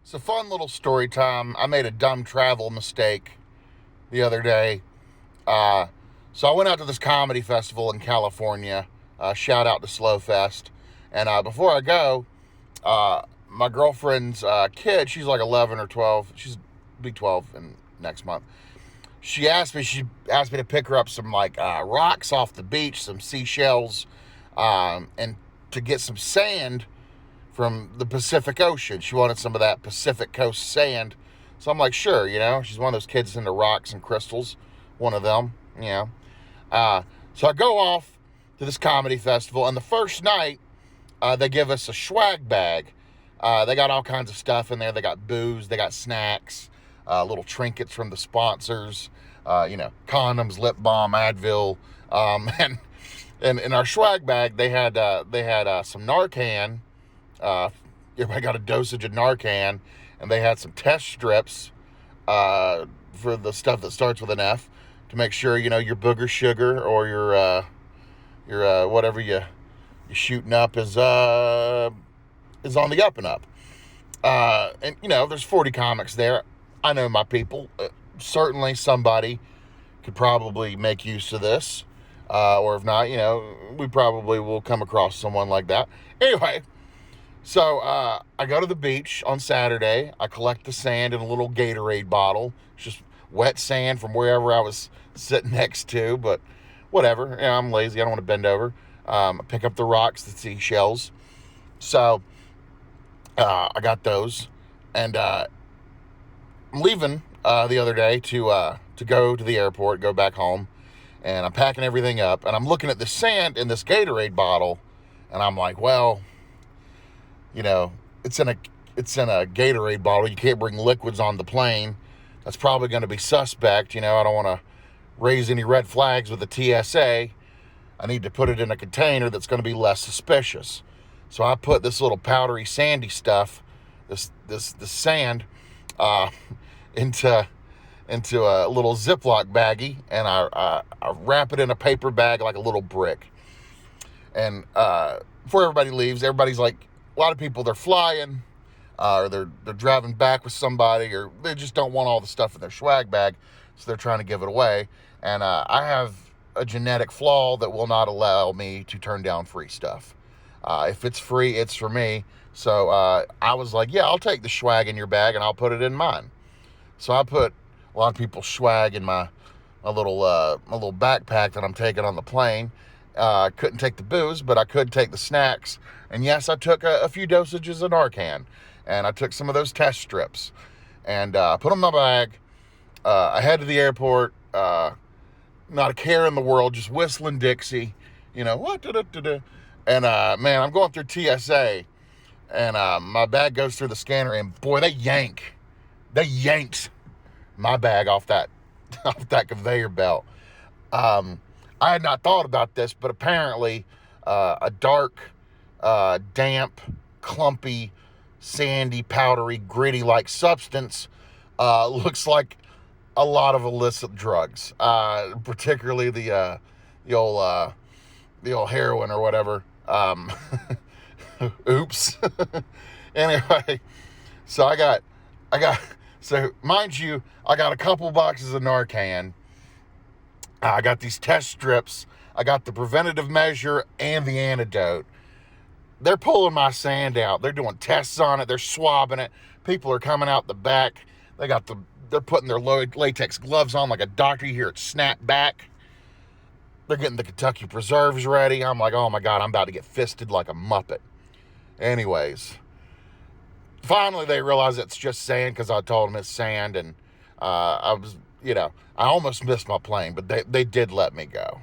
It's a fun little story time. I made a dumb travel mistake the other day. Uh, so I went out to this comedy festival in California. Shout out to Slowfest. And before I go, my girlfriend's kid, she's like 11 or 12. She's be 12 in next month. She asked me to pick her up some like rocks off the beach, some seashells, and to get some sand from the Pacific Ocean. She wanted some of that Pacific Coast sand. So I'm like, sure, she's one of those kids into rocks and crystals, one of them. So I go off to this comedy festival, and the first night, they give us a swag bag. They got all kinds of stuff in there. They got booze, they got snacks, little trinkets from the sponsors, condoms, lip balm, Advil, and in our swag bag, they had some Narcan. Everybody got a dosage of Narcan, and they had some test strips for the stuff that starts with an F to make sure your booger sugar or your whatever you're shooting up is on the up and up. And there's 40 comics there. I know my people. Certainly somebody could probably make use of this, or if not, we probably will come across someone like that. Anyway. So I go to the beach on Saturday. I collect the sand in a little Gatorade bottle. It's just wet sand from wherever I was sitting next to, but whatever. I'm lazy. I don't want to bend over. I pick up the rocks, the seashells. So I got those, and I'm leaving the other day to go to the airport, go back home, and I'm packing everything up, and I'm looking at the sand in this Gatorade bottle, and I'm like, well, it's in a Gatorade bottle. You can't bring liquids on the plane. That's probably going to be suspect. I don't want to raise any red flags with the TSA. I need to put it in a container that's going to be less suspicious. So I put this little powdery sandy stuff, this sand, into a little Ziploc baggie, and I wrap it in a paper bag like a little brick. And before everybody leaves, everybody's like, a lot of people, they're flying, or they're driving back with somebody, or they just don't want all the stuff in their swag bag, so they're trying to give it away. And I have a genetic flaw that will not allow me to turn down free stuff. If it's free, it's for me. So I was like, yeah, I'll take the swag in your bag, and I'll put it in mine. So I put a lot of people's swag in my little backpack that I'm taking on the plane. Couldn't take the booze, but I could take the snacks. And yes, I took a few dosages of Narcan, and I took some of those test strips, and put them in my bag. I head to the airport, not a care in the world, just whistling Dixie, what, da-da-da-da. And man, I'm going through TSA, and my bag goes through the scanner, and boy, they yanked my bag off that conveyor belt. I had not thought about this, but apparently a dark, damp, clumpy, sandy, powdery, gritty-like substance looks like a lot of illicit drugs, particularly the old heroin or whatever. Oops. Anyway, so so mind you, I got a couple boxes of Narcan. I got these test strips. I got the preventative measure and the antidote. They're pulling my sand out. They're doing tests on it. They're swabbing it. People are coming out the back. They're putting their latex gloves on like a doctor. You hear it snap back. They're getting the Kentucky preserves ready. I'm like, oh my God, I'm about to get fisted like a Muppet. Anyways, finally they realize it's just sand because I told them it's sand, and I almost missed my plane, but they did let me go.